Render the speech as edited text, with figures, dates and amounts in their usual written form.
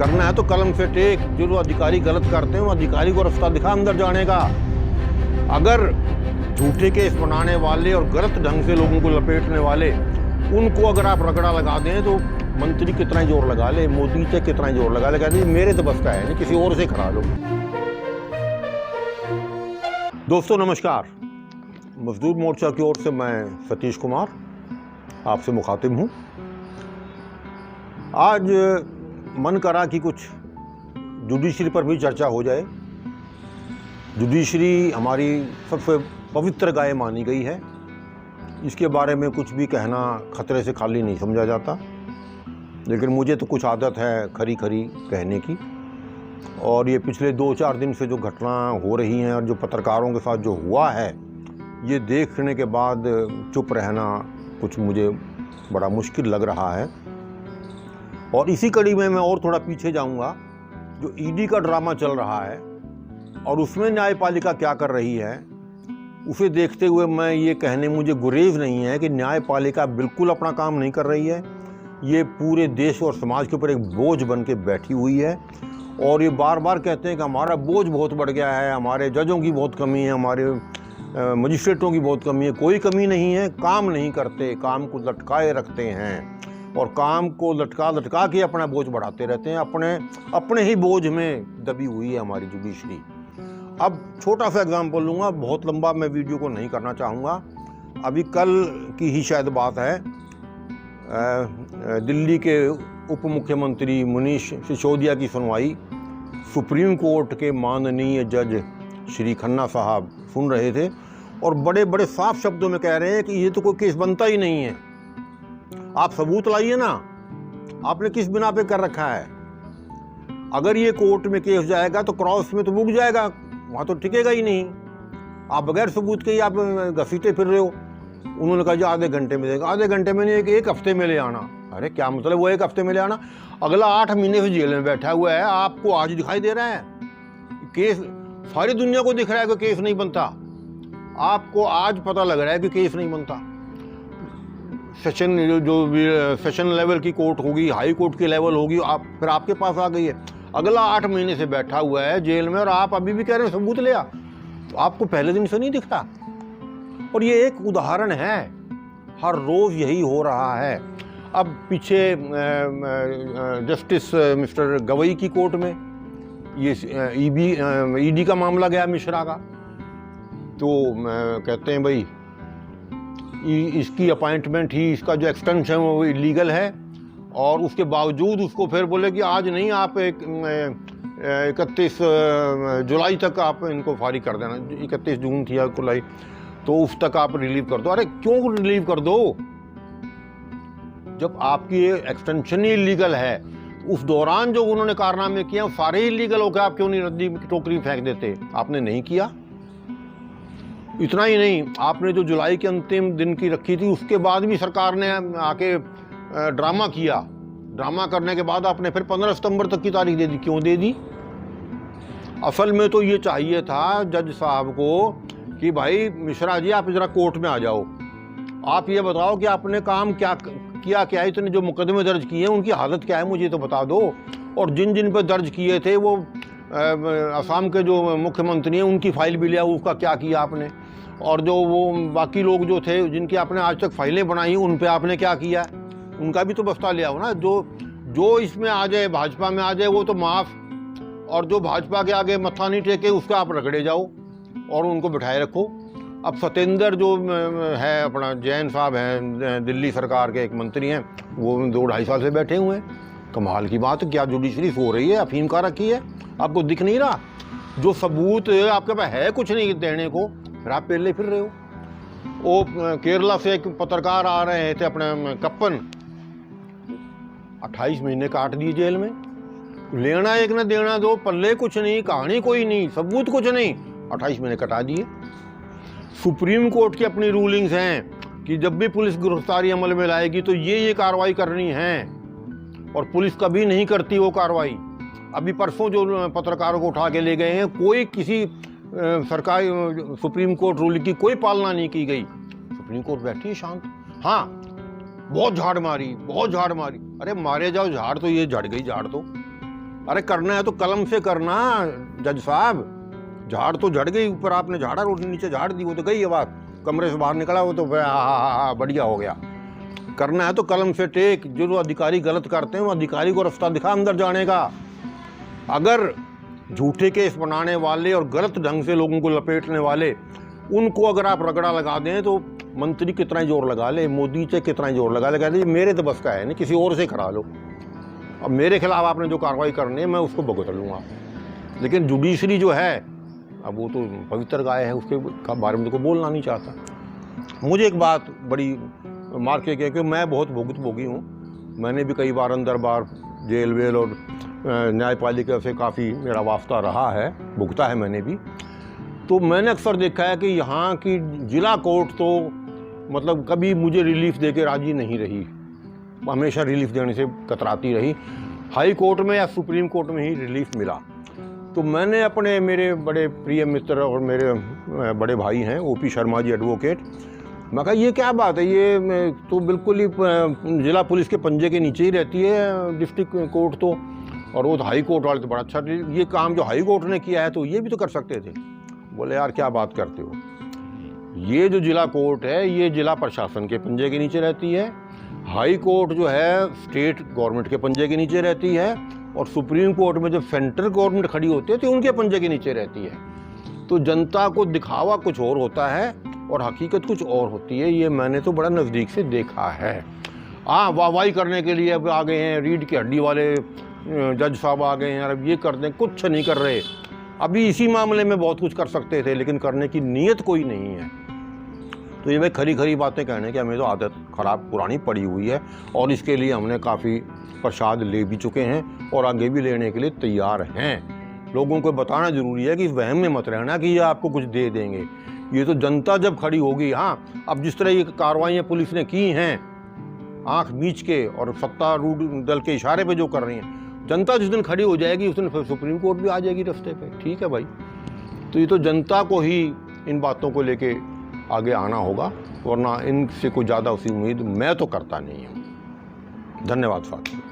करना है तो कलम से टेक। जो अधिकारी गलत करते हैं वो अधिकारी को रास्ता दिखा अंदर जाने का। अगर झूठे केस बनाने वाले और गलत ढंग से लोगों को लपेटने वाले, उनको अगर आप रगड़ा लगा दें तो मंत्री कितना ही जोर लगा ले, मोदी से कितना ही जोर लगा ले, कहते मेरे तो बस का है नहीं, किसी और से करा लो। दोस्तों नमस्कार, मजदूर मोर्चा की ओर से मैं सतीश कुमार आपसे मुखातिब हूँ। आज मन करा कि कुछ जुडिशरी पर भी चर्चा हो जाए। जुडिशरी हमारी सबसे पवित्र गाय मानी गई है। इसके बारे में कुछ भी कहना खतरे से खाली नहीं समझा जाता, लेकिन मुझे तो कुछ आदत है खरी खरी कहने की। और ये पिछले 2-4 दिन से जो घटना हो रही हैं और जो पत्रकारों के साथ जो हुआ है, ये देखने के बाद चुप रहना कुछ मुझे बड़ा मुश्किल लग रहा है। और इसी कड़ी में मैं और थोड़ा पीछे जाऊंगा। जो ईडी का ड्रामा चल रहा है और उसमें न्यायपालिका क्या कर रही है, उसे देखते हुए मैं ये कहने मुझे गुरेज नहीं है कि न्यायपालिका बिल्कुल अपना काम नहीं कर रही है। ये पूरे देश और समाज के ऊपर एक बोझ बन के बैठी हुई है। और ये बार बार कहते हैं कि हमारा बोझ बहुत बढ़ गया है, हमारे जजों की बहुत कमी है, हमारे मजिस्ट्रेटों की बहुत कमी है। कोई कमी नहीं है, काम नहीं करते, काम को लटकाए रखते हैं और काम को लटका के अपना बोझ बढ़ाते रहते हैं। अपने ही बोझ में दबी हुई है हमारी जुडिशरी। अब छोटा सा एग्जाम्पल लूँगा, बहुत लंबा मैं वीडियो को नहीं करना चाहूँगा। अभी कल की ही शायद बात है, दिल्ली के उप मुख्यमंत्री मनीष सिसोदिया की सुनवाई सुप्रीम कोर्ट के माननीय जज श्री खन्ना साहब सुन रहे थे और बड़े बड़े साफ शब्दों में कह रहे हैं कि ये तो कोई केस बनता ही नहीं है, आप सबूत लाइए ना, आपने किस बिना पे कर रखा है। अगर ये कोर्ट में केस जाएगा तो क्रॉस में तो रुक जाएगा, वहाँ तो टिकेगा ही नहीं। आप बगैर सबूत के ही आप घसीटे फिर रहे हो। उन्होंने कहा जी आधे घंटे में देगा, आधे घंटे में नहीं, एक हफ्ते में ले आना। अरे क्या मतलब वो एक हफ्ते में ले आना? अगला 8 महीने से जेल में बैठा हुआ है, आपको आज दिखाई दे रहा है केस? सारी दुनिया को दिख रहा है कि केस नहीं बनता, आपको आज पता लग रहा है कि केस नहीं बनता। सेशन लेवल की कोर्ट होगी, हाई कोर्ट की लेवल होगी, आप फिर आपके पास आ गई है। अगला 8 महीने से बैठा हुआ है जेल में और आप अभी भी कह रहे हो सबूत ले आ। तो आपको पहले दिन से नहीं दिख रहा? और ये एक उदाहरण है, हर रोज यही हो रहा है। अब पीछे जस्टिस मिस्टर गवई की कोर्ट में ये ईडी का मामला गया मिश्रा का, तो कहते हैं भाई इसकी अपॉइंटमेंट ही, इसका जो एक्सटेंशन है वो इलीगल है। और उसके बावजूद उसको फिर बोले कि आज नहीं, आप 31 जुलाई तक आप इनको फारिग कर देना। 31 जून थी या जुलाई, तो उस तक आप रिलीव कर दो। अरे क्यों रिलीव कर दो जब आपकी एक्सटेंशन ही इलीगल है? उस दौरान जो उन्होंने कारनामे किए सारे इलीगल होकर आप क्यों नहीं रद्दी टोकरी फेंक देते? आपने नहीं किया। इतना ही नहीं, आपने जो जुलाई के अंतिम दिन की रखी थी उसके बाद भी सरकार ने आके ड्रामा किया। ड्रामा करने के बाद आपने फिर 15 सितंबर तक की तारीख दे दी। क्यों दे दी? असल में तो ये चाहिए था जज साहब को कि भाई मिश्रा जी आप जरा कोर्ट में आ जाओ, आप ये बताओ कि आपने काम क्या किया, इतने जो मुकदमे दर्ज किए हैं उनकी हालत क्या है, मुझे तो बता दो। और जिन जिन पर दर्ज किए थे वो असम के जो मुख्यमंत्री हैं उनकी फाइल भी लिया, उसका क्या किया आपने? और जो वो बाकी लोग जो थे जिनकी आपने आज तक फाइलें बनाई उन पे आपने क्या किया, उनका भी तो बस्ता लिया हो ना। जो इसमें आ जाए, भाजपा में आ जाए, वो तो माफ़, और जो भाजपा के आगे मत्था नहीं टेके उसका आप रगड़े जाओ और उनको बिठाए रखो। अब सतेंद्र जो है अपना जैन साहब हैं, दिल्ली सरकार के एक मंत्री हैं, वो 2-2.5 साल से बैठे हुए हैं। कमाल की बात है, क्या जुडिशरी सो रही है, अफीम का रखी है? आपको दिख नहीं रहा? जो सबूत आपके पास है कुछ नहीं देने को, फिर आप पेले फिर रहे हो। वो केरला से एक पत्रकार आ रहे थे, अपने कप्पन, 28 महीने काट दिए जेल में। लेना एक न देना दो, पल्ले कुछ नहीं, कहानी कोई नहीं, सबूत कुछ नहीं, 28 महीने कटा दिए। सुप्रीम कोर्ट की अपनी रूलिंग्स हैं कि जब भी पुलिस गिरफ्तारी अमल में लाएगी तो ये कार्रवाई करनी है, और पुलिस कभी नहीं करती वो कार्रवाई। अभी परसों जो पत्रकारों को उठा के ले गए हैं, कोई किसी सरकारी सुप्रीम कोर्ट रूलिंग की कोई पालना नहीं की गई। सुप्रीम कोर्ट बैठी है शांत। हाँ, बहुत झाड़ मारी, बहुत झाड़ मारी। अरे मारे जाओ झाड़, तो ये झड़ गई झाड़ तो। अरे करना है तो कलम से करना जज साहब। झाड़ तो झड़ गई, ऊपर आपने झाड़ा, रोटी नीचे झाड़ दी, वो तो गई है बात, कमरे से बाहर निकला वो तो हाँ बढ़िया हो गया। करना है तो कलम से टेक। जो अधिकारी गलत करते हैं वो अधिकारी को रास्ता दिखा अंदर जाने का। अगर झूठे केस बनाने वाले और गलत ढंग से लोगों को लपेटने वाले, उनको अगर आप रगड़ा लगा दें तो मंत्री कितना ही जोर लगा ले, मोदी से कितना ही जोर लगा ले, कहते मेरे तो बस का है नहीं, किसी और से करा लो। अब मेरे खिलाफ आपने जो कार्रवाई करनी है मैं उसको भुगत लूँगा। लेकिन जुडिशरी जो है, अब वो तो पवित्र गाय है, उसके बारे में तो कोई बोलना नहीं चाहता। मुझे एक बात बड़ी मार के कह कि मैं बहुत भोगी हूँ। मैंने भी कई बार अंदर बार जेल वेल और न्यायपालिका से काफ़ी मेरा वास्ता रहा है, भुगता है मैंने भी। तो मैंने अक्सर देखा है कि यहाँ की जिला कोर्ट तो मतलब कभी मुझे रिलीफ दे के राजी नहीं रही, हमेशा रिलीफ देने से कतराती रही। हाई कोर्ट में या सुप्रीम कोर्ट में ही रिलीफ मिला। तो मैंने अपने, मेरे बड़े प्रिय मित्र और मेरे बड़े भाई हैं ओपी शर्मा जी एडवोकेट, मैं कहा ये क्या बात है, ये तो बिल्कुल ही जिला पुलिस के पंजे के नीचे ही रहती है डिस्ट्रिक्ट कोर्ट तो, और वो तो हाई कोर्ट वाले तो बड़ा अच्छा, ये काम जो हाई कोर्ट ने किया है तो ये भी तो कर सकते थे। बोले यार क्या बात करते हो, ये जो जिला कोर्ट है ये जिला प्रशासन के पंजे के नीचे रहती है, हाई कोर्ट जो है स्टेट गवर्नमेंट के पंजे के नीचे रहती है, और सुप्रीम कोर्ट में जब सेंट्रल गवर्नमेंट खड़ी होती है तो उनके पंजे के नीचे रहती है। तो जनता को दिखावा कुछ और होता है और हकीकत कुछ और होती है, ये मैंने तो बड़ा नज़दीक से देखा है। हाँ, वाहवाही करने के लिए अब आ गए हैं, रीढ़ की हड्डी वाले जज साहब आ गए हैं, अब ये कर दें, कुछ नहीं कर रहे। अभी इसी मामले में बहुत कुछ कर सकते थे, लेकिन करने की नीयत कोई नहीं है। तो ये मैं खरी खरी बातें कहने की हमें तो आदत खराब पुरानी पड़ी हुई है, और इसके लिए हमने काफ़ी प्रसाद ले भी चुके हैं और आगे भी लेने के लिए तैयार हैं। लोगों को बताना ज़रूरी है कि इस वहम में मत रहना कि ये आपको कुछ दे देंगे। ये तो जनता जब खड़ी होगी, हाँ, अब जिस तरह ये कार्रवाइयाँ पुलिस ने की हैं आँख मीच के और सत्तारूढ़ दल के इशारे पे जो कर रही हैं, जनता जिस दिन खड़ी हो जाएगी उस दिन फिर सुप्रीम कोर्ट भी आ जाएगी रास्ते पे। ठीक है भाई, तो ये तो जनता को ही इन बातों को लेके आगे आना होगा, वरना इनसे कोई ज़्यादा उसी उम्मीद मैं तो करता नहीं हूँ। धन्यवाद साथियों।